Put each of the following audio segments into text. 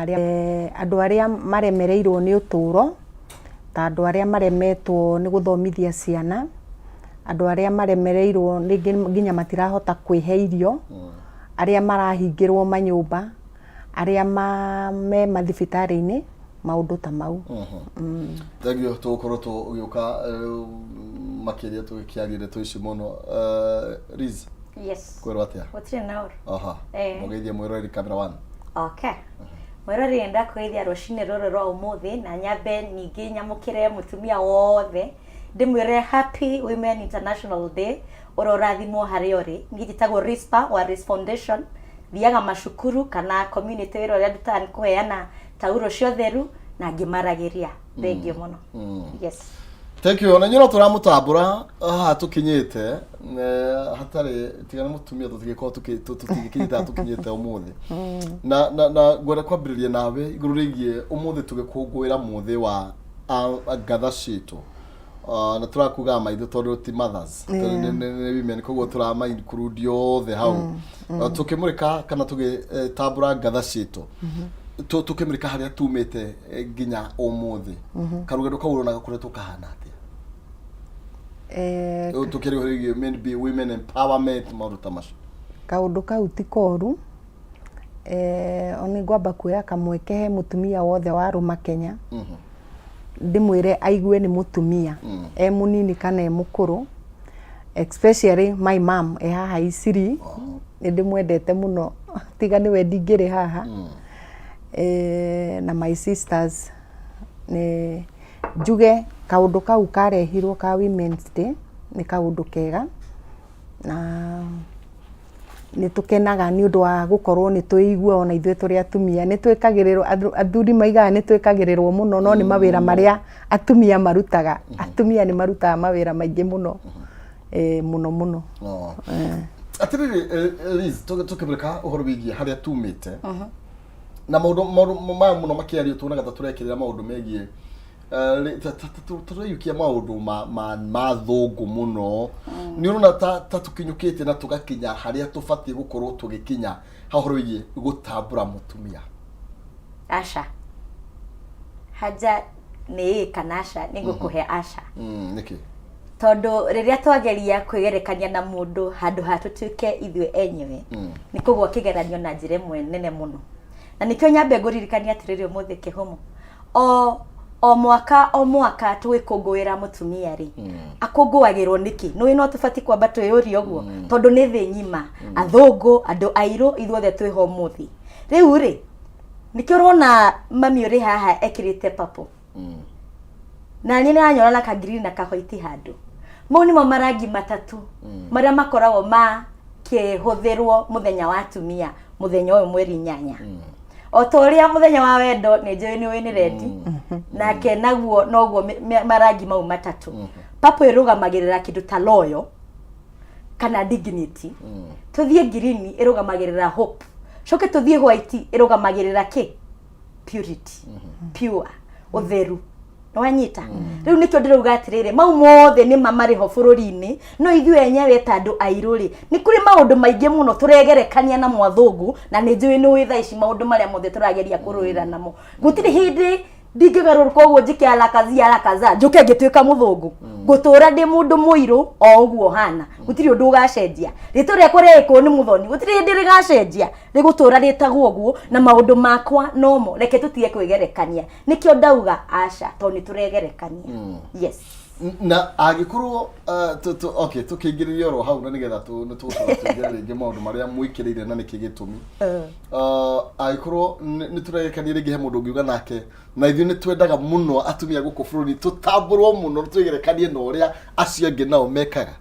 Andũ arĩa maremereirwo nĩ ũtũũro, ta andũ arĩa maremetwo nĩ gũthomithia ciana, andũ arĩa maremereirwo nginya matirahota kwĩhe irio, arĩa marahingĩrwo manyũmba, arĩa me mathibitarĩ-inĩ, maũndũ ta mau. Thengio tũgũkorwo tũgĩũka makĩria tũgĩkĩaria ndeto ici mũno. Liz. Yes. Kwĩrwo atĩa? Gũtirĩ na ũru. Mũgeithie mwĩroreri Camera One. Okay. Mwĩroreri enda kwĩithia rũcinĩ rũrũ rwa ũmũthĩ na nyambe ningĩ nyamũkĩre mũtumia wothe ndĩmwĩre Happy Women International Day ũrĩa ũrathimwo harĩa ũrĩ. Niĩ njĩtagwo RISPA wa RIS Foundation, thiaga macukuru kana community wĩra ũrĩa ndutaga nĩ kũheana tauro cia ũtheru na ngĩmaragĩria. Thengio mũno. Yes. Thank you. Na nyino turamutambura tukinyite hatari tigana mutumia tutigiko tukinyita tukinyite umuthi na gwera kwambiriria nawe iguru rigie umuthi tugikungwira muthi wa gatha citu na turakuga maitho tondu ti mothers ne women koguo turama include othe hau tukimurika kana tugitambura gatha citu tukimurika haria tumite nginya umuthi karugendo kaurona gakuretwo kahana atia tukiri hori women empowerment maundu tamacu kaundu kau ti koru oni ngwamba kuoya kamweke he mutumia wothe wa Ruma Kenya ndimwire aigue ni mutumia munini kana mukuru, especially my mom haha Isiri ndimwendete muno tiga niwe ndingire haha na my sisters ne njuge kaundu kau karehirwo ka Women's Day ni kaundu kega na ni tukenaga ni undu wa gukorwo ni tuigua ona ithuĩ tũrĩ atumia ni twĩkagĩrĩrwo athuri maigaga ni twĩkagĩrĩrwo muno no ni mawĩra maria atumia marutaga atumia ni marutaga mawĩra maingĩ muno muno atiriri Liz tukibirika uhoro bigie haria tumite na maundu muno makiario tunaga turekirira maundu megie tureyukia maundu ma thungu muno ni urona ta tukinyukite na tugakinya haria tubati gukorwo tugikinya hahoro bigie gutambura mutumia Asha haja ni kanasha ni gukuhe Asha niki tondu riria twageria kwigerekania na mundu handu hatutuke ithuĩ enyewe ni kugwa kigeranio na njĩra ĩmwe nene muno na nikio nyambe nguririkania atiriri umuthi kihumo o mwaka twikungwira mutumia ri akungwagirwo niki no ino tubati kwamba twiyuri oguo tondu ni thi nyima athungu andu airu ithuothe twiho muthi riu ri nikio rona mami uri haha ekirite papo na ni nanyora na kagiri na kahoiti handu mau nimo marangi matatu maria makoragwo makĩhũthĩrwo muthenya wa atumia muthenya ũyũ mweri 8 o toria muthenya wa wendo ni njũĩ nĩ wĩnĩ rendi nake naguo noguo marangi mau matatu papo ĩrũgamagĩrĩra kĩndũ ta loyal kana dignity tuthie green ĩrũgamagĩrĩra hope coke tuthie white ĩrũgamagĩrĩra kĩ purity pure ũtheru wanyita riu nikio ndirauga atiriri mau mothe ni mamariho bururi-ini no ithuĩ enyewe ta andu airuri ni kuri maundu maingi muno turegerekania na mwathungu na ni njui ni witha ici maundu maria mothe turageria kuruira namo gutiri hindi ndingigaruruka uguo njike alakaza njuke ngituika muthungu gutura ndi mundu muiru o uguo hana gutiri undu ugacenjia ritore kureko ni muthoni gutiri hindi rigacenjia rigutura ritagwo uguo na maundu makwa nomo reke tutige kwigerekania nikio ndauga Asha to ni turegerekania yes na agikorwo okay tukingiriria ro hau na nigetha tugira ringi maundu maria mwikirire na nikigitumi agikorwo ni turegerekania ringi he mundu ngiuga nake na ithuĩ ni twendaga muno atumia guku bururi tutamburwo muno twigerekanie na uria acio angi nao mekaga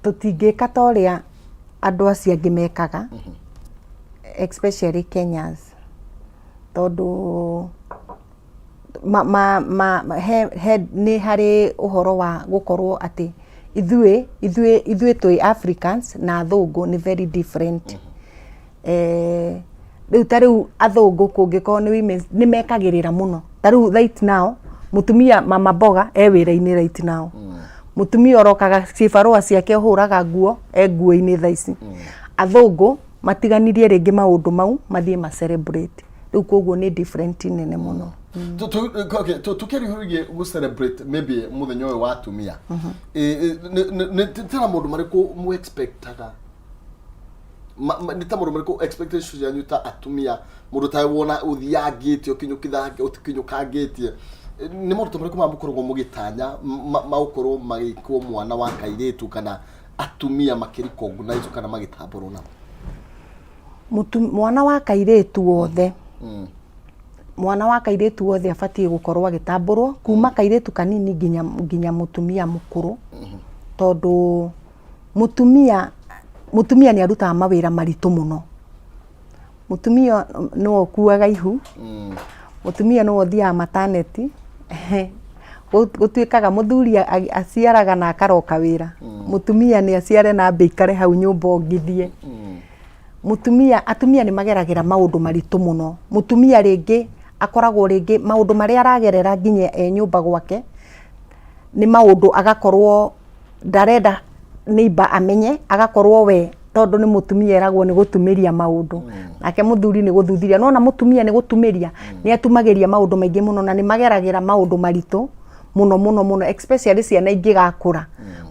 tutingĩka ta ũrĩa andũ acio angĩ mekaga especially Kenyans tondu ni hari uhoro wa gukorwo ati ithuĩ twi Africans na athungu ni very different riu tariu athungu kungikorwo ni women ni mekagirira muno tariu right now mutumia mama mboga wira-ini right now mutumia orokaga cibarua ciake huraga nguo nguo-ini thaa ici athungu matiganirie rĩngĩ maũndũ mau mathiĩ ma celebrate rĩu koguo nĩ different nene mũno. Tukĩrĩhũrigie gũ celebrate maybe mũthenya ũyũ wa atumia tena mũndũ marĩkũ mu expectaga nĩ ta mũndũ marĩkũ expectations yanyu ta atumia mũndũ ta wona ũthiangĩte ũkinyũkangĩtie nĩ mũndũ marĩkũ mamũkoragwo mũgĩtanya maũkorwo magĩkwo mwana wa kairĩtu kana atumia makĩrecognize kana magĩtambũrwo nao mwana wa kairĩtu wothe mwana wa kairĩtu wothe abatie gũkorwo agĩtambũrwo kuma kairĩtu kanini nginya mũtumia mũkũrũ tondũ mũtumia nĩ arutaga mawĩra maritũ mũno mũtumia no kuaga ihu mũtumia no thiaga maternity gũtuĩkaga mũthuri aciaraga na akaroka wĩra mũtumia nĩ aciare na mbĩkare hau nyũmba ongithie atumia nĩ mageragĩra maũndũ maritũ mũno mũtumia rĩngĩ akoragwo rĩngĩ maũndũ marĩa aragerera nginya nyũmba gwake nĩ maũndũ agakorwo ndarenda neighbor amenye agakorwo we tondũ nĩ mũtumia eragwo nĩ gũtumĩria maũndũ nake mũthuri nĩ gũthuthuria no na mũtumia nĩ gũtumĩria nĩ atumagĩria maũndũ maingĩ mũno na nĩ mageragĩra maũndũ maritũ mũno especially ciana ingĩgakũra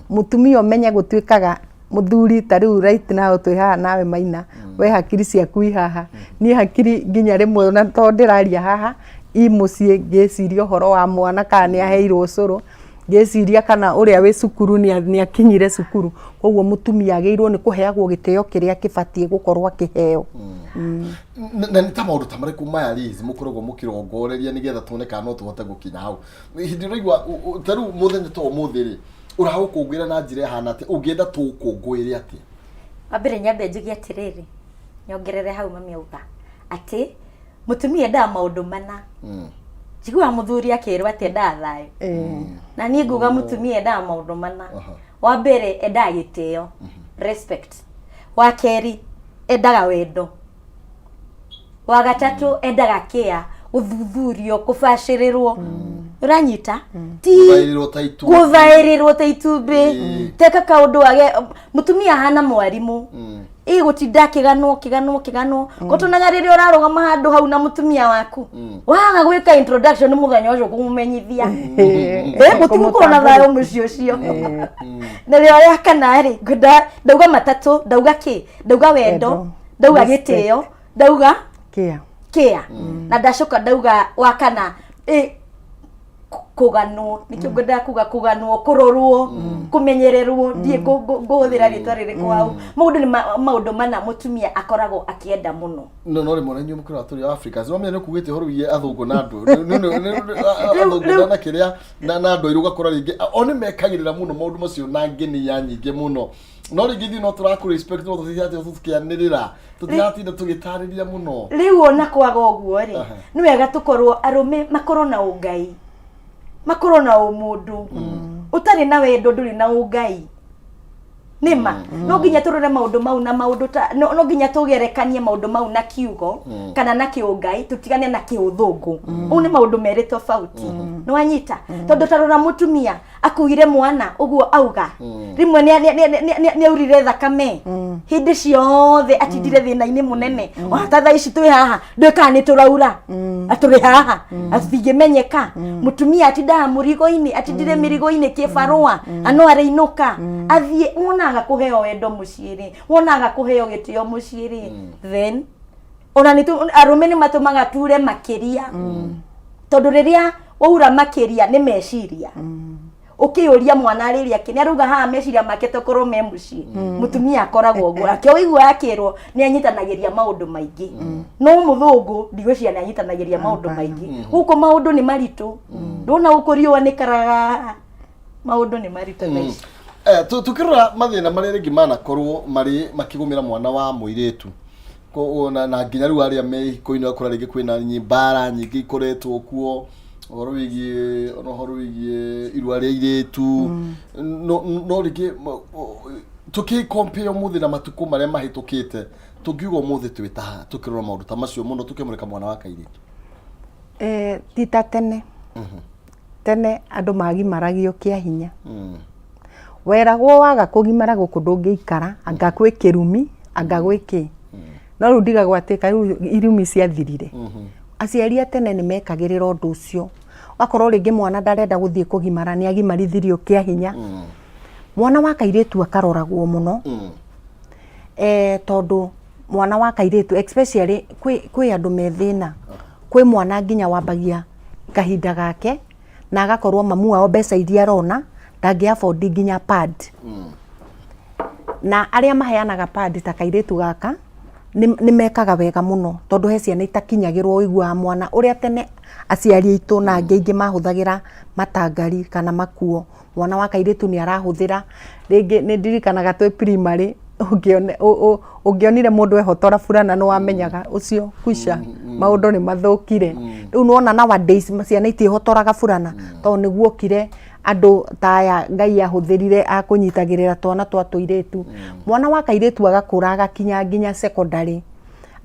mũtumia ũmenye gũtuĩkaga mũthuri ta rĩu right now twĩ haha nawe Maina we hakiri ciaku haha niĩ hakiri nginya rĩmwe na tondũ ndĩraria haha mũciĩ ngĩciria ũhoro wa mwana kana nĩ aheirwo ũcũrũ ngĩciria kana ũrĩa wĩ cukuru nĩ akinyire cukuru koguo mũtumia agĩrĩirwo nĩ kũheagwo gĩtĩo kĩrĩa kĩbatie gũkorwo akĩheo na nĩ ta maũndũ ta marĩkũ maya Liz mũkoragwo mũkĩrongoreria nĩgetha tuone kana no tũhote gũkinya hau hĩndĩ ũraigua ta rĩu mũthenya ta ũmũthĩ rĩ ũragũkũngũĩra na njĩra ĩhana atĩ ũngĩenda tũgũkũngũĩre atĩa wambere nyambe njuge atĩrĩrĩ nyongerere hau mami auga atĩ mũtumia endaga maũndũ mana njiguaga mũthuri akĩrwo atĩ endaga thayũ na niĩ nguga mũtumia endaga maũndũ mana wambere endaga gĩtĩo respect wa kerĩ endaga wendo wa gatatũ endaga care gũthuthurio kũbacĩrĩrwo uranyita ti gũthaĩrĩrwo ta itumbĩ teka kaũndũ age mũtumia hana mwarimũ gũtinda kĩganwo gũtũnaga rĩrĩa ũrarũgama handũ hau na mũtumia waku waga gwĩka introduction mũthenya ũcio kũmũmenyithia gũtigũkorwo na thayũ mũciĩ ũcio na rĩo rĩa kana rĩ ndauga matatũ ndauga kĩ ndauga wendo ndauga gĩtĩo ndauga care na ndacoka ndauga wakana kuganwo nikio ngenda kuga kuganwo kurorwo kumenyererwo ndie nguhũthĩra rĩtwa rĩrĩ kwao maũndũ mana mũtumia akoragwo akienda mũno no rĩ mwana nyumu kura tũrĩ Africa no menya kugĩte horo wiye athũngũ na andũ athũngũ na kĩrĩa na andũ iruga kora rĩngĩ oni mekagĩrĩra mũno maũndũ macio na ngeni ya nyingĩ mũno no rĩngĩ thi no tũrakũ respect no tũthiate tũkĩanĩrĩra tũtiratinda tũgĩtarĩria mũno rĩu ona kwaga ũguo rĩ nĩ wega tũkorwo arũme makorwo na ũngai makorwo na ũmũndũ ũtarĩ na wendo ndũrĩ na ũngai nĩma no nginya tũrore maũndũ mau na maũndũ ta no nginya tũgerekanie maũndũ mau na kiugo kana na kĩũngai tũtigane na kĩũthũngũ ũũ nĩ maũndũ merĩ tofauti nĩ wanyita tondũ tarora mũtumia akuire mwana ũguo auga rĩmwe nĩ aurire thakame hĩndĩ ciothe atindire thĩna-inĩ mũnene wata thaa ici twĩ haha ndwĩkaga nĩ tũraura atũrĩ haha atingĩmenyeka mũtumia atindaga mũrigo-inĩ atindire mĩrigo-inĩ kĩbarũa ano arĩinũka athiĩ wonaga kũheo wendo mũciĩ-rĩ wonaga kũheo gĩtĩo mũciĩ-rĩ then ona arũme nĩ matũmaga ture makĩria tondũ rĩrĩa waura makĩria nĩ meciria ũkĩũria mwana rĩrĩa kĩ nĩ arauga haha meciria make tokorwo me mũciĩ mũtumia akoragwo ũguo akĩo wĩigua akĩrwo nĩ anyitanagĩria maũndũ maingĩ no mũthũngũ ndigwĩciria nĩ anyitanagĩria maũndũ maingĩ gũkũ maũndũ nĩ maritũ ndona gũkũriũa nĩ karaga maũndũ nĩ maritũ maici tukirora mathina marĩa rĩngĩ manakorwo marĩ makĩgũmĩra mwana wa mũirĩtu na nginya rĩu arĩa me iko-inĩ akora rĩngĩ kwĩna mbara nyingĩ ikoretwo kuo ũhoro wĩgiĩ irua rĩa airĩtu no rĩngĩ tũkĩ-compare ũmũthĩ na matukũ marĩa mahĩtũkĩte tũngiuga ũmũthĩ twĩ ta tũkĩrora maũndũ ta macio mũno tũkĩmũrĩka mwana wa kairĩtu ti ta tene tene andũ magimaragio kĩa hinya weragwo waga kũgimara gũkũ ndũngĩikara anga gwĩ kĩrumi anga gwĩ kĩ no riu ndigagwatika riu irumi ciathirire aciari atene ni mekagirira undu ucio akorwo ringi mwana ndarenda guthie kugimara ni agimarithirio kia hinya mwana wa kairetu akaroragwo muno tondu mwana wa kairetu especially kwi andu methina kwi mwana nginya wambagia kahinda gake na agakorwo mamu wao mbeca iria arona ndangi afford nginya pad na aria maheanaga pad ta kairetu gaka ni mekaga wega muno tondu he ciana itakinyagirwo uigua mwana uria tene aciari itu na angi mahuthagira matangari kana makuo mwana wa kairetu ni arahuthira ringi ni ndirikanaga twi primary ungionire mundu ehotora fulana no wamenyaga ucio kusha maundu ni mathukire riu nona nowadays ciana itihotoraga fulana to niguo kire andu taya Ngai ahuthirire akunyitagirira twana twa tuiretu mwana wa kairetu agakura agakinya nginya secondary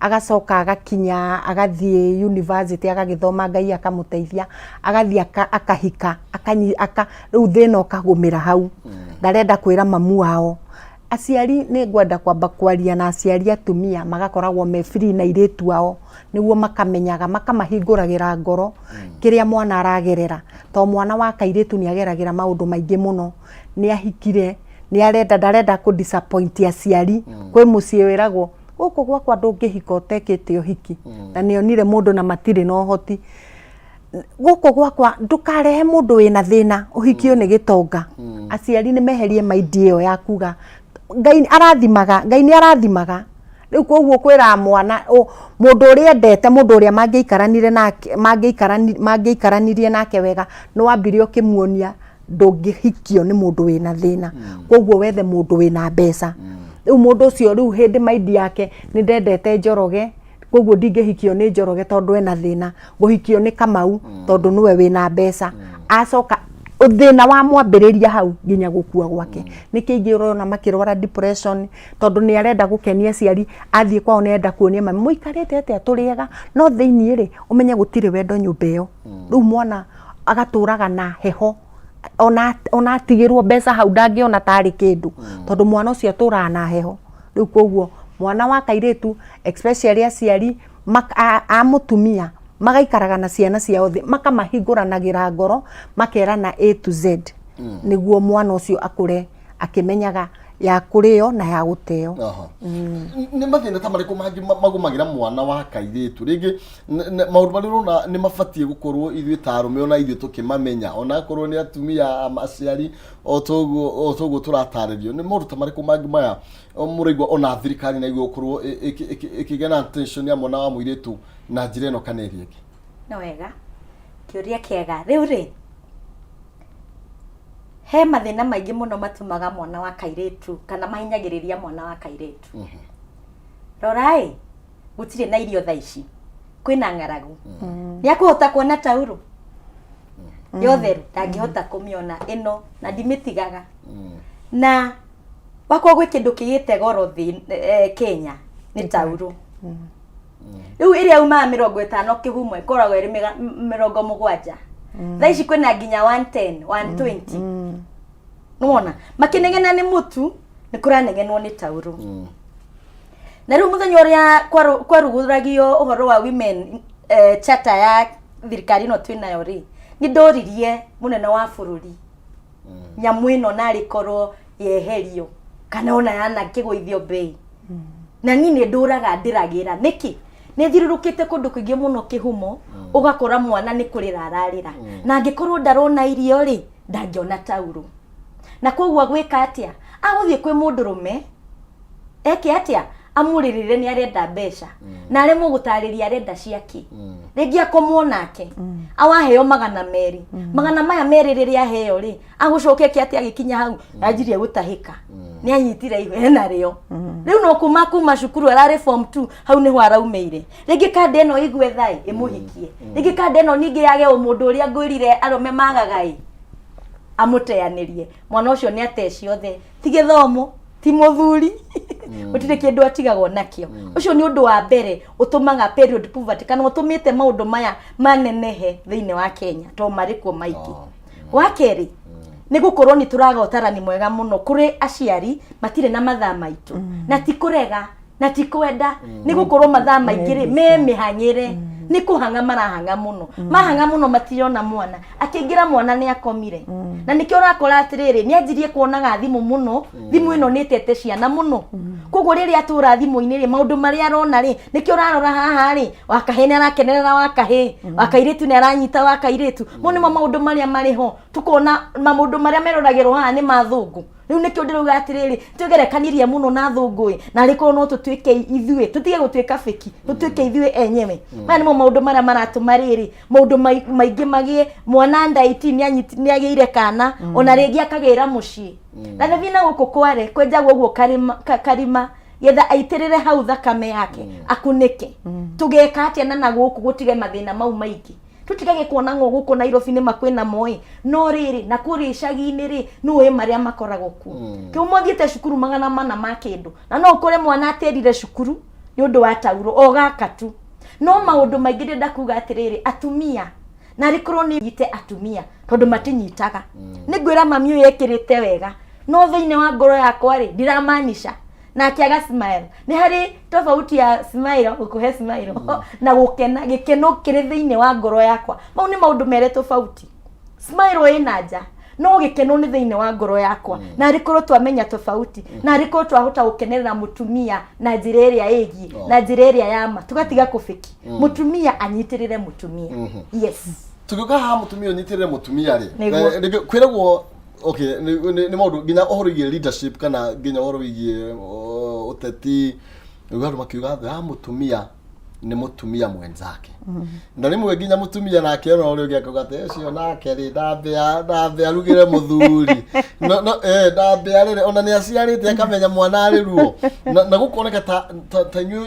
agacoka agakinya agathie university agagithoma Ngai akamuteithia agathie akahika riu thina ukagumira hau ndarenda kwira mamu wao aciari ni ngwenda kwamba kwaria na aciari atumia magakoragwo me free na iretu wao niguo makamenyaga makamahinguragira ngoro kiria mwana aragerera to mwana wa kairetu ni ageragira maundu maingi muno ni ahikire ni arenda ndarenda ku disappoint aciari kwi mucie wiragwo guku gwakwa ndungihika utekete uhiki na nionire mundu na matire no hoti guku gwakwa ndukarehe mundu wina thina uhikio ni gitonga aciari ni meherie maidi iyo ya kuga Ngai ni arathimaga riu koguo kwira mwana mundu uria endete mundu uria mangiikaranirie nake wega no ambirio kimuonia ndungihikio ni mundu wina thina koguo wethe mundu wina mbeca riu mundu ucio riu hindi maidi yake ni ndendete njoroge koguo ndingihikio ni njoroge tondu ena thina guhikio ni Kamau tondu niwe wina mbeca acoka uthina wa mwambiriria hau nginya gukua gwake nikiingi urona makirwara depression tondu ni arenda gukenia ciari athie kwao nenda kuonia mami muikarite atia turiega no thiini ri umenye gutire wendo nyumba iyo riu mwana agaturaga na heho ona atigirwo mbeca hau ndangiona tari kindu tondu mwana ucio aturaga na heho riu koguo mwana wa kairetu especially aciari amutumia magaikaraga na ciana ciao thi makamahinguranagira ngoro makerana A to Z niguo mwana ucio akure akimenyaga ya kurio na ya guteo ni mathina ta mariko magumagira mwana wa kairetu ringi maundu marirona ni mabatie gukorwo ithui tarume ona ithui tukimamenya ona korwo ni atumia aciari otoguo turataririo ni maundu ta mariko magimaya muraigwa ona thirikari na igwe gukorwo ikigena attention ya mwana wa muiretu na njira ino kana iri ingi no wega kiuria kiega riu ri he mathina maingi muno matumaga mwana wa kairetu kana mahinyagiriria mwana wa kairetu rorai gutire na irio thaici kwina ngaragu ni akuhota kuona tauro yotheru ndangihota kumiona ino na ndimitigaga na wako gwe kindu kiyite goro thi Kenya ni tauro riu iria uma 50 kihumwe koragwo iri 70 thaici kwina nginya 110 120 nuona makinegena ni mutu ni kuranegenwo ni tauro na riu muthenya uria kwaruguragio uhoro wa women charter ya thirikari no twinayo ri ni ndoririe munene wa bururi nyamu ino nari korwo yeherio kana ona yana kigwithio bei na nini nduraga ndiragira niki ni thirurukite kundu kwingi muno kihumo ugakora mwana ni kurira ararira na angikorwo ndarona irio ri ndangiona tauro na koguo gwika atia aguthie kwi mundurume eke atia amuririre ni arenda mbeca na arimo gutariria arenda ciaki ringi akomwona ake awaheo magana meri magana maya meri riria aheo ri agucoke ake atia agikinya hau ajirie gutahika ni anyitire ihena rio riu no kuma cukuru arari form 2 hau ni hwara umeire ringi kande eno igwe thai imuhikie ringi kande eno ningi yage umundu uria ngwirire arome magagai amuteanirie mwana ucio ni ate ciothe ti githomo ti muthuri utire kindu atigagwo nakio ucio ni undu wa mbere utumaga period poverty kana utumite maundu maya manenehe thiine wa Kenya to mariko maiki wa keri ni gukorwo ni turaga utarani mwega muno kuri aciari matire na mathaa maitu na ti kurega na ti kwenda ni gukorwo mathaa maingĩ me mihanyire ni kuhanga marahanga muno mahanga muno matiriona mwana akingira mwana ni akomire na nikio rakora atiriri ni anjirie kuonaga thimu muno thimu ino ni tete ciana muno koguo riri atura thimu-ini ri maundu maria arona ri nikio rarora haha ri wakahene arakenerera wakahe wakairitu ni aranyita wakairitu mo ni maundu maria mariho tukona maundu maria meroragirwo haha ni mathungu riu nikio ndiruga atiriri tugerekanirie muno na thungui na riko no tutwike ithue tutige gutwika feki tutwike ithue enyewe mani mo maundu maria maratumariri maundu maingi magie mwana ndaiti ni agire kana ona ringi akagira mucii na thina guku kware kwenjagwo guo karima yetha aitirire hau thakame yake akunike tugeka atia na guku gutige mathina mau maingi tutigage kuona ngo guko Nairobi ni makwena moi no riri na kuri icagi-ini ri nuwe maria makoragwo ku kiumothiete cukuru magana mana ma kindu na no ukore mwana aterire cukuru ni undu wa tauro o gaka tu no maundu maingi ndenda kuga atiriri atumia na rikorwo ni yite atumia tondu matinyitaga ni ngwira mami uyu ekirite wega no thiine wa ngoro yakwa ri ndiramanisha na kiaga smile ni hari tofauti ya smile ukuhe smile na gukena gikeno kiri thiine wa ngoro yakwa mau ni maundu mere tofauti smile ina nja no gikeno ni thiine wa ngoro yakwa na rikorwo twamenya tofauti na rikorwo twahota gukenerera mutumia na njira iria igi na njira iria yama tugatiga kufiki mutumia anyitirire mutumia yes tuguka ha mutumia unyitirire mutumia ri kwiragwo okay ni maundu ginya ohoro igi leadership kana ginya ohoro igi uteti ugaru makiuga ha mutumia ni mutumia mwenzake na rimwe ginya mutumia nake no uri ugiaka gate cio nake ri ndambia rugire muthuri no ndambia ri ona ni aciarite akamenya mwana ari ruo na gukoneka ta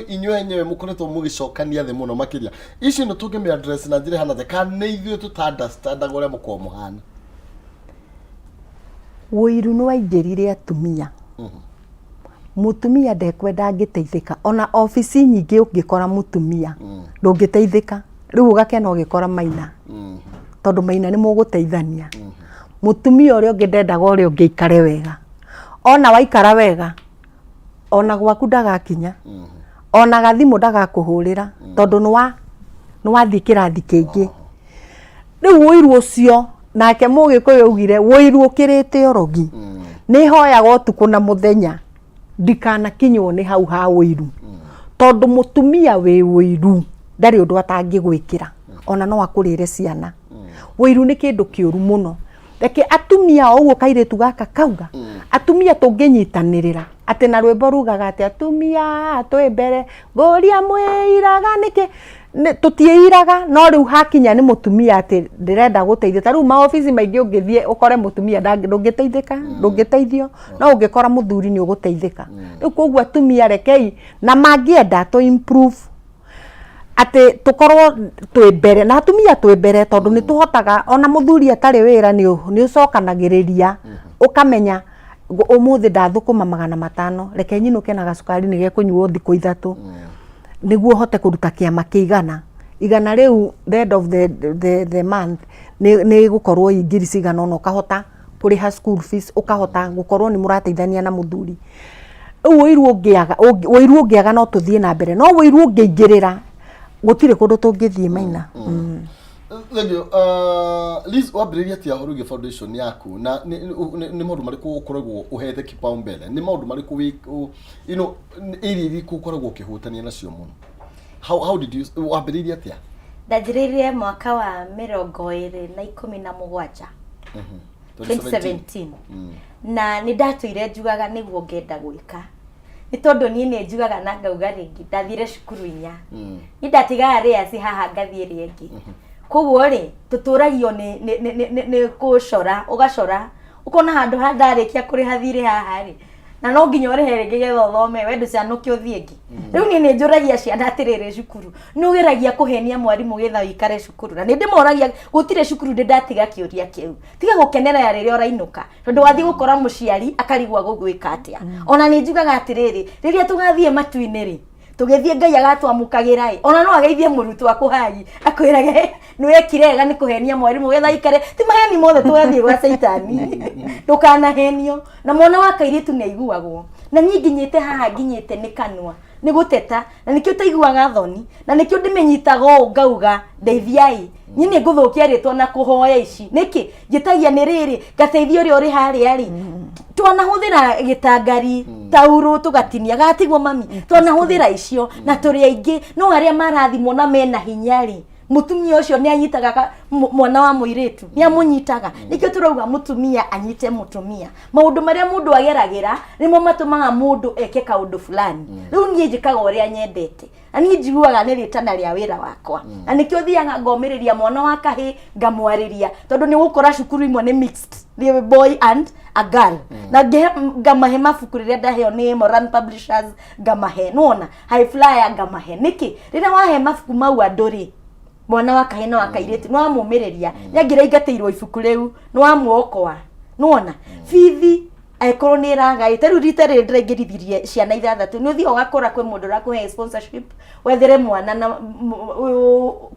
inywe enyewe mukoretwo mugicokania thi muno makiria ici no tungime address na njire hana kana ithio tutandasta gore mukwo muhana wiru no aingirire atumia mutumia ndekwenda ngiteithika ona ofisi nyingi ungikora mutumia ndungiteithika riu ugakena ugikora maina tondu maina ni muguteithania mutumia uri ungi ndendaga uri ungiikare wega ona waikara wega ona gwaku ndagakinya ona gathimu ndagakuhurira tondu ni wathi kirathi kingi riu wiru ucio nake mugikuyu ugire wiru ukirite orogi ni hoyaga utuku na muthenya ndikana kinywo ni hau ha wiru tondu mutumia we wiru ndari undu atangigwikira ona no akurire ciana wiru ni kindu kiuru muno reke atumia oguo kairetu gaka kauga atumia tunginyitanirira ati na rwimbo rugaga ati atumia twi mbere ngoria mwiraga niki tutiiraga no riu hakinya ni mutumia ati ndirenda guteithia ta riu ma office maingi ungithie ukore mutumia ndungiteithika ndungiteithio no ungikora muthuri ni uguteithika riu koguo atumia rekei na mangienda to improve ati tukorwo twi mbere na atumia twi mbere tondu ni tuhotaga ona muthuri atari wira ni ucokanagiriria ukamenya umuthi ndathukuma 500 reke nyinuke na gacukari ni gekunyuo thiku 3 niguo hote kuruta kiama kiigana igana riu the end of the month ni gukorwo ingiri cigana ona ukahota kuriha school fees ukahota gukorwo ni murateithania na muthuri wiru ungiaga no tuthie na mbere no wiru ungiingirira gutire kundu tungithie maina Thank you. Liz, wabiriria tia Horuge Foundation yaku na ni maundu mariku ukoragwo uhete kipaumbele ni maundu mariku iri ukoragwo ukihutania nacio muno how did you wabiriria tia ndajiririe mwaka wa 2017 2017 na ni ndatuire njugaga niguo ngenda gwika ni tondu ni njugaga na ngauga ringi ndathire cukuru inya ni ndatigaga ria ci haha ngathie ringi koguo ri tuturagio ni kucora ugacora ukona handu handarikia kuri hathire haha ri na no nginya urihe ringi getho thome wendu ciana uthie ngi riu ni njuragia ciana atirire cukuru nugeragia kuhenia mwarimu getha wikare cukuru na ni ndimoragia gutire cukuru ndatiga kiuria kiu tiga gukenera ya riria urainuka tondu wathi gukora muciari akarigwa gugwika atia ona ni njugaga atiriri riria tugathie matuini ri tugethie ngai agatwamukagira ona no ageithie murutu akuhagi akwirage ni wekirega ni kuhenia mwarimu getha ikare ti maheni mothe tugathie gwa saitani ndukana henio na mwana wa kairitu ni aiguagwo na nyingi nyite haha nginyite ni kanwa nĩ gũteta na nĩkĩo taiguaga thoni na nĩkĩo ndĩmenyitaga ũũ ngauga ndeithiai nyĩ nĩ ngũthũkia rĩtwa na kũhoya ici nĩkĩ njĩtagia nĩ rĩrĩ ngateithia ũrĩa ũrĩ harĩa rĩ twanahũthĩra gĩtangari tauro tũgatinia gatigwo mami twanahũthĩra icio na tũrĩ aingĩ no arĩa marathimwo na mena hinya rĩ mutumia ũcio nĩ anyitaga mwana wa mũirĩtu nĩ amũnyitaga nĩkĩo tũrauga mutumia anyite mutumia maũndũ marĩa mũndũ ageragĩra nĩmo matũmaga mũndũ eke kaũndũ fulani rĩu niĩ njĩkaga ũrĩa nyendete na niĩ njiguaga nĩ rĩtana rĩa wĩra wakwa na nĩkĩo thiaga ngomĩrĩria mwana wa kahĩ ngamwarĩria tondũ nĩ gũkora cukuru imwe nĩ mixed the boy and a girl na ngamahe mabuku rĩrĩa ndaheo nĩ Moran Publishers ngamahe nona high flyer ngamahe nĩkĩ rĩrĩa wahe mabuku mau andũ rĩ mwana wa kahĩ na wa kairĩtu no amũmĩrĩria nĩangĩra ingatĩirwo ibuku rĩu no amuokoa nona bithi aikorwo nĩ ragaĩte rĩu rita rĩrĩ ndĩraingĩrithirie ciana 6 nĩ ũthiĩ ũgakora kwĩ mũndũ ũrakũhe sponsorship wethere mwana na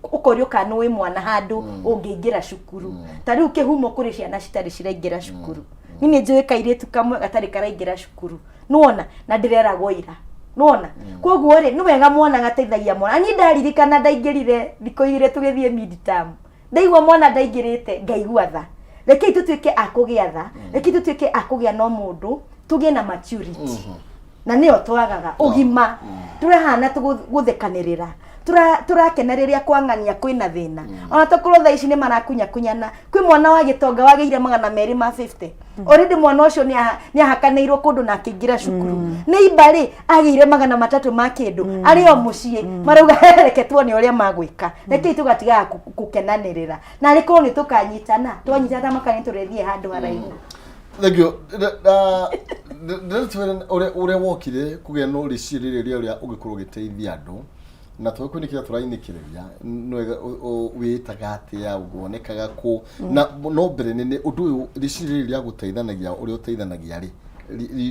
ũkorio kana wĩ mwana handũ ũngĩingĩra cukuru ta rĩu kĩhumo kũrĩ ciana citarĩ ciraingĩra cukuru nĩ njũĩ kairĩtu kamwe gatarĩ karaingĩra cukuru nona na ndĩreragwo ira nona koguo rĩ nĩ wega mwana gateithagia mwana ani ndaririkana ndaingĩrire thikũ 2 tũgĩthiĩ mid term ndaigua mwana ndaingĩrĩte ngaigua tha rekei tũtuĩke akũgĩa tha rekei tũtuĩke akũgĩa no mũndũ tũgĩe na maturity na nĩyo twagaga ũgima tũrahana tũgũthekanĩrĩra tũrakenerĩria kwang'ania kwĩna thĩna ona tũkorwo thaa ici nĩ marakunyakunyana kwĩ mwana wa gĩtonga wagĩire 250 already mwana ũcio nĩ ahakanĩirwo kũndũ na akĩingĩra cukuru nĩ imbarĩ agĩire 300 ma kĩndũ arĩ o mũciĩ marauga reke tuone ũrĩa magwĩka rekei tũgatigaga gũkenanĩrĩra na arĩkorwo nĩ tũkanyitana twanyitana makani tũrethie handũ haraihu thegio ũrĩa wokire kũgĩa no rĩciria rĩrĩa ũngĩkorwo ũgĩteithia andũ na twakwe nĩkĩra tũrainĩkĩrĩria wĩtaga atĩa ũguonekaga kũ na no mbere nene ũndũ ũyũ rĩciria rĩa gũteithanagia ũrĩa ũteithanagia rĩ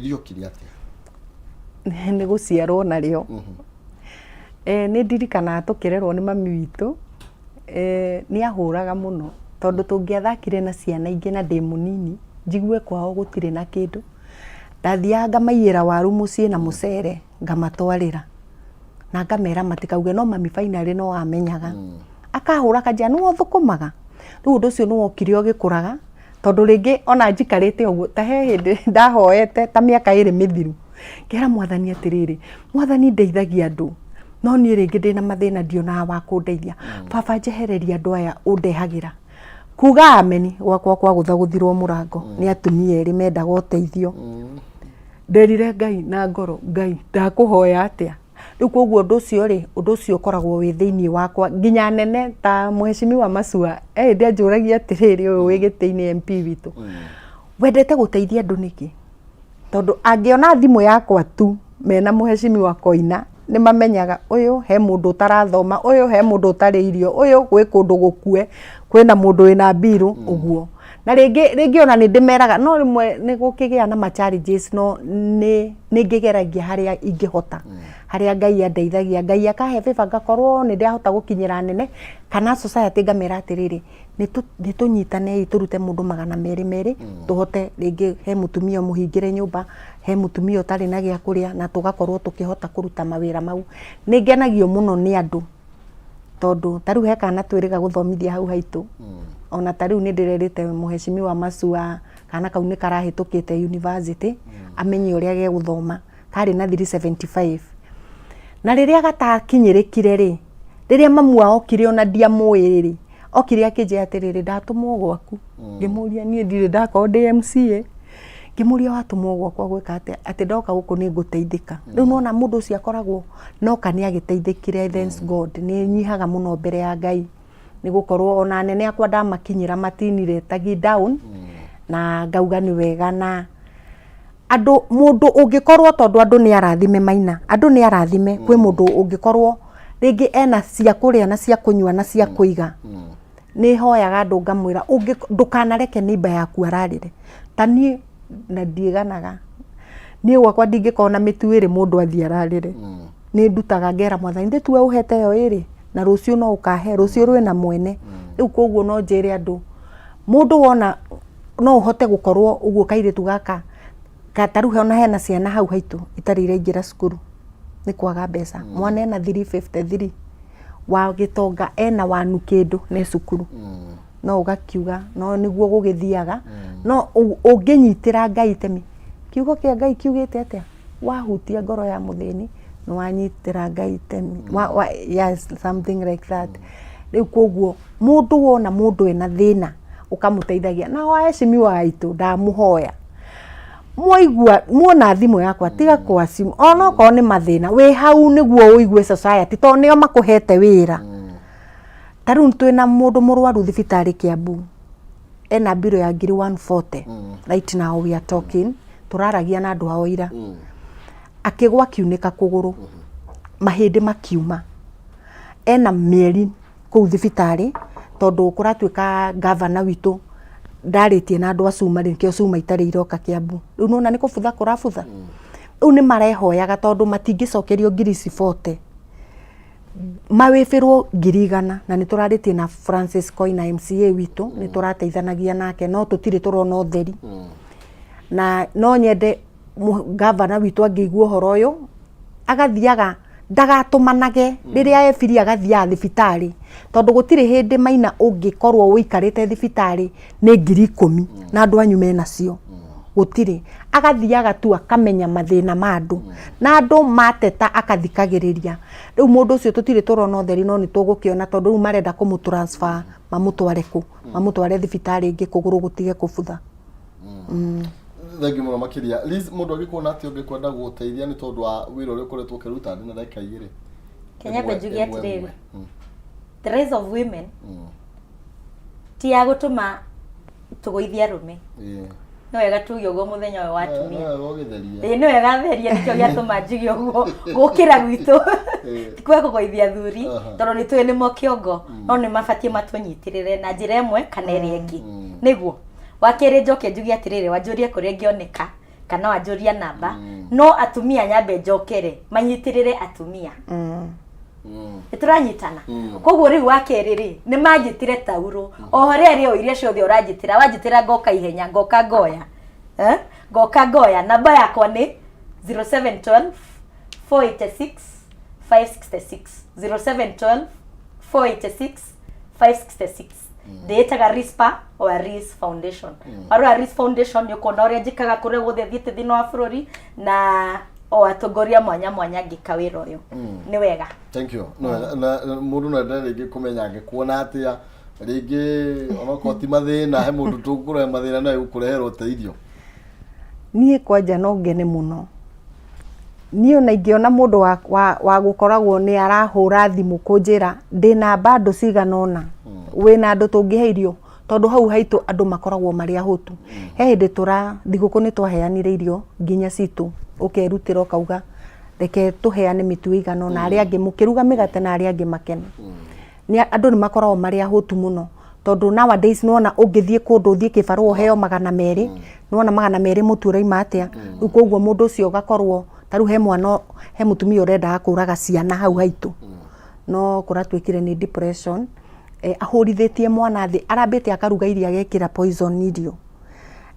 rĩokire atĩa nĩ gũciarwo narĩo nĩ ndirikanaga tũkĩrerwo nĩ mami witũ nĩ ahũraga mũno tondũ tũngĩathakire na ciana ingĩ na ndĩ mũnini njigue kwao gũtirĩ na kĩndũ ndathiaga ngamaiyĩra waru mũciĩ na mũcere ngamatwarĩra na ngamera matikauge no mami finally no amenyaga akahũra kanja nĩ thũkũmaga rĩu ũndũ ũcio nĩ wokire ũgĩkũraga tondũ rĩngĩ ona njikarĩte ũguo ta he hĩndĩ ndahoete ta mĩaka 2 mĩthiru ngera mwathani atĩrĩrĩ mwathani ndeithagia andũ no niĩ rĩngĩ ndĩna mathĩna ndionaga wa kũndeithia baba njehereria andũ aya ũndehagĩra kuga ameni gwakwa kwa gũthagũthirwo mũrango nĩ atumia erĩ mendaga ũteithio nderire Ngai na ngoro Ngai ndakũhoya atĩa rĩu koguo ũndũ ũcio rĩ ũndũ ũcio ũkoragwo wĩ thĩinĩ wakwa nginya nene ta Mheshimiwa Masua ndĩ anjũragia atĩrĩrĩ ũyũ wĩ gĩtĩ-inĩ MP witũ wendete gũteithia andũ nĩkĩ tondũ angĩona thimũ yakwa tu mena Mheshimiwa Koina nĩ mamenyaga ũyũ he mũndũ ũtarathoma ũyũ he mũndũ ũtarĩ irio ũyũ gwĩ kũndũ gũkue kwĩna mũndũ wĩna mbiru ũguo na rĩngĩ ona nĩ ndĩmeraga no rĩmwe nĩ gũkĩgĩa na ma challenges no nĩ ngĩgeragia harĩa ingĩhota harĩa Ngai andeithagia Ngai akahe favor ngakorwo nĩ ndahota gũkinyĩra nene kana society ngamera atĩrĩrĩ nĩ tũnyitanei tũrute mũndũ 200 tũhote rĩngĩ he mũtumia mũhingĩre nyũmba he mũtumia ũtarĩ na gĩa kũrĩa na tũgakorwo tũkĩhota kũruta mawĩra mau nĩ ngenagio mũno nĩ andũ tondũ tarĩu he kana twĩrĩga gũthomithia hau haitũ ona tarĩu nĩ ndĩrerĩte Mheshimiwa Masua kana kau nĩ karahĩtũkĩte university amenye ũrĩa ge gũthoma karĩ na 375 na rĩrĩa gatakinyĩrĩkire rĩ rĩrĩa mamu wao okire ona ndiamũĩ rĩ okire akĩnjĩra atĩrĩrĩ ndatũmwo gwaku ngĩmũria niĩ ndirĩ ndakorwo ndĩ MCA ngĩmũria watũmwo gwakwa gwĩka atĩ ndoka gũkũ nĩ ngũteithĩka rĩu nona mũndũ ũcio akoragwo noka nĩ agĩteithĩkire thanks God nĩ nyihaga mũno mbere ya Ngai nĩ gũkorwo ona nene akwa ndamakinyĩra matinire tagi down na ngauga nĩ wega na andũ mũndũ ũngĩkorwo tondũ andũ nĩ arathime Maina andũ nĩ arathime kwĩ mũndũ ũngĩkorwo rĩngĩ ena cia kũrĩa na cia kũnyua na cia kũiga nĩ hoyaga andũ ngamwĩra ndũkanareke neighbor yaku ararĩre ta niĩ na ndiĩganaga niĩ gwakwa ndingĩkorwo na mĩtu ĩrĩ mũndũ athiĩ ararĩre nĩ ndutaga ngera mwathani ndĩ tuwe ũhete yo ĩrĩ na rũciũ no ũkahe rũciũ rwĩ na mwene rĩu koguo no njĩre andũ mũndũ wona no ũhote gũkorwo ũguo kairĩtu gaka tarĩu ona hena ciana hau haitũ itarĩ iraingĩra cukuru ni kwaga mbeca mwana ena 353 wa gitonga ena wanu kindu ne cukuru no ugakiuga no niguo gugithiaga no unginyitira Ngai itemi kiugo kia Ngai kiugite atia wahutia ngoro ya muthini no wanyitira Ngai itemi yes something like that riu koguo mundu wona mundu ena thina ukamuteithagia na waeshimi wa itu ndamuhoya moigua muona thimu yakwa tiga kwa simu ona ko ni mathina we hau niguo uigue society to nio makuhete wira taru twina mundu murwaru thibitari Kiambu ena biro ya 140 right now we are talking turaragia na andu ao ira akigwa kiunika kuguru mahindi makiuma ena mieri ku thibitari tondu kuratwika governor witu ndaritie na andu acuma rikio cuma itari iroka Kiambu riu nona ni kubutha kurabutha riu ni marehoyaga tondu matingicokerio ngiri 40 mawifirwo ngiri 100 na ni turaritie na Francis Koina MCA witu ni turateithanagia nake no tutire turona utheri na no nyende governor witu angigwo horo uyu agathiaga ndagatumanage riria efiri agathia thibitari tondu gutire hindi maina ungikorwo wikarite thibitari ni 10,000 na andu anyu menacio gutire agathiaga tu akamenya mathina ma andu na andu mateta akathikagiriria riu mundu ucio tutire turona utheri no ni tugukiona tondu riu marenda kumutransfer mamutware ku mamutware thibitari ingi kuguru gutige kubutha Thank you muno makiria Liz mundu agikuona ati ungikwenda guteithia ni tondu wa wira uri kuretwo kiruta ndina dakika igiri Kenya bejugia atiriri the rise of women ti ya gutuma tugoithia rume no wega tuge ugo muthenya wa atumia no wega theria nikyo giatuma njigi ugo gukira gwitu tikwe kugoithia thuri tondu ni twe ni mo kiongo no ni mabatie matunyitirire na njira imwe kana iri ingi niguo wakere njoke njugi atiriri wanjurie kuria ngioneka kana wanjuria namba no atumia nyambe njokere manyitirire atumia ituranyitana koguo riu wakeriri ni manjitire tauro ohore ri o iria ciothe uranjitira wanjitira ngoka ihenya ngoka ngoya ngoka ngoya namba yakwa ni 0712 486 566 0712 486 566 Deetaga RISPA or RIS Foundation. Aro RIS Foundation yokona ore njikaga kure guthe thiete thino wa bururi na o atongoria mwanya mwanya ngikawira uyu ni wega. Thank you. No na mundu no ndarege kumenya ngikuona atia ringi onako ti mathina he mundu tukure mathina na gukurehera uteithio. Nie kwanja no ngene muno. Niyo na ingiona mundu wa gukoragwo ni arahura thimu kunjira ndina bado ciganona wina andu tungiheirio tondu hau haitu andu makoragwo mari ahutu he hindi thiguku ni twaheanire irio nginya citu ukerutira ukauga reke tuheane mitu iganona ari angi mukiruga migate na ari angi makene ni andu ni makoragwo mari ahutu muno tondu nowadays nona ungithie kundu thie kibaru heo 200 nona 200 mutura ima atia riu koguo mundu ucio gakorwo taru he mwana he mutumia urenda akuraga ciana hau haitu no kuratwikire ni depression ahurithetie mwana thi arambite akaruga iria agekira poison irio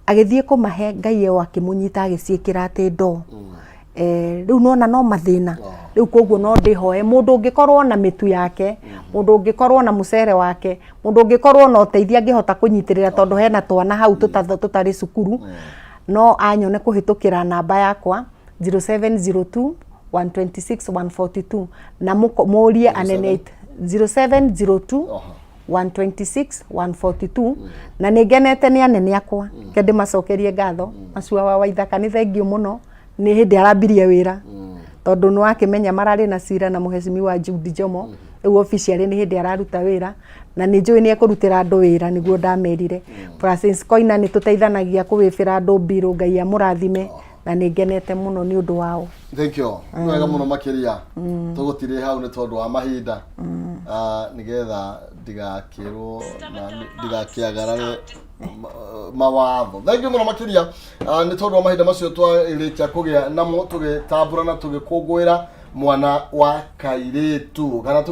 agithie kumahe Ngai ewa kimunyita agiciikira ati ndo riu nona no mathina riu koguo no ndihoe mundu ungikorwo na mitu yake mundu ungikorwo na mucere wake mundu ungikorwo na uteithia angihota kunyitirira tondu hena twana hau tutari cukuru no anyone kuhitukira namba yakwa 0702 126 142 na murie anenate 0702 126 142 na nigenete ni anene akwa kende macokerie ngatho macua wa Waithaka ni thengio muno ni hindi arambirie wira tondu no akimenya marari na cira na muhecimi wa Judy Jomo riu officially ni hindi araruta wira na ni njui ni ekurutira andu wira niguo ndamerire Francis Koina ni tuteithanagia kuwifira andu biro Ngai amurathime na nigenete muno ni undu wao. Thank you. Wega muno makiria tugutire hau ni tondu wa mahinda nigetha ndigakirwo na ndigakiagarare mawatho. Thank you muno makiria ni tondu wa mahinda macio twarikia kugia namo tugitamburana tugikungwira mwana wa kairitu kana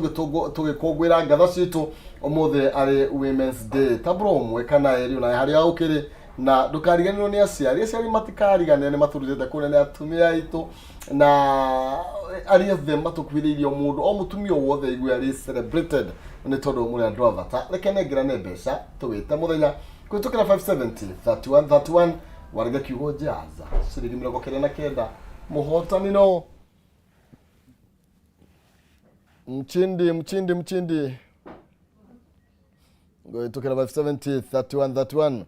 tugikungwira ngatho citu umuthi ari Women's Day tabro mwe kana eri na hari aukiri na ndukariganirwo ni aciari matikariganire ni maturutete kunene atumia aitu na ari othe matukwiriirio mundu o mutumia wothe igwe ari celebrated ni tondu muri andu avata reke nengerane mbeca tuwite muthenya kwitukira 570 31 warega kiugo jaza ciringi 29 muhotani no mchindi kwitukira 570 31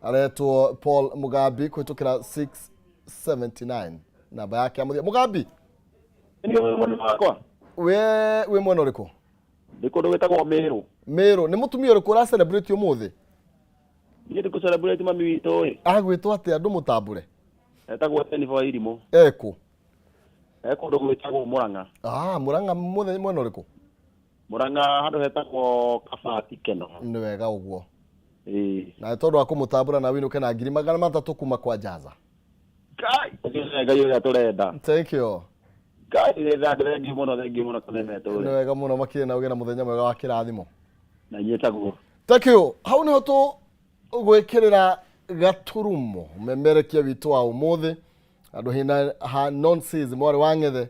aretwo Paul Mugabi kwitukira 679 namba yake ya Mugabi ndio mwana wako we mwana uriko ndiko ndogetagwo Meru ni mutumia uriko ra celebrate umuthi ni ndiko celebrate mami wito agwitwo ati andu mutambure etagwo Tenivo Irimo eko ndogo wetagwo Muranga Muranga muthi mwana uriko Muranga handu hetagwo Kabati Keno ni wega uguo na tondu akumutambura na winuke na 300 kuma kwa jaza Ngai ya turenda thank you Ngai thengi muno kanene tu ni wega muno makire na ugena muthenya mwega wa kirathimo na nyetagwo thank you hau niho tu gwikirira gaturumo memerekia witu wa umuthi andu hina ha nonsense mwari wangethe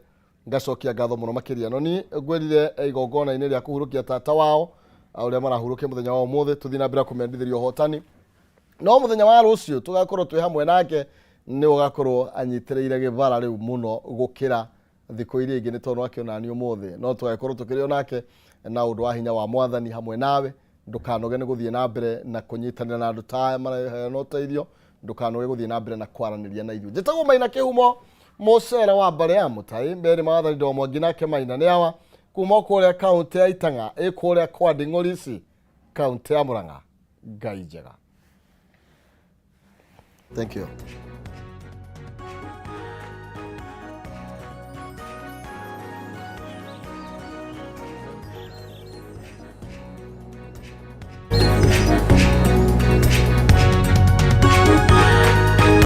ngacokia ngatho muno makiria no ni ngwerire igongona ine ria kuhurukia tata wao auria marahurukia muthenya wa umuthi tuthi na mbira kumendithirio hotani no muthenya wa rucio tugakorwo twi hamwe nake ni ugakorwo anyitireire gibara riu muno gukira thiko iria ingi ni tondu akiona ni umuthi no tugakorwo tukirio nake na undu wa hinya wa mwathani hamwe nawe ndukanoge ni guthie na mbere na kunyitanira na andu ta mara no teithio ndukanoge guthie na mbere na kwaraniria na ithu njitagwo Maina Kihumo Mocera wa mbare ya mutai mbere mwathani ndo mwangi nake Maina ni awa kuma kuria kaunti ya Itanga ikuria kwa Nding'ori kaunti ya Murang'a Ngai njega. Thank you.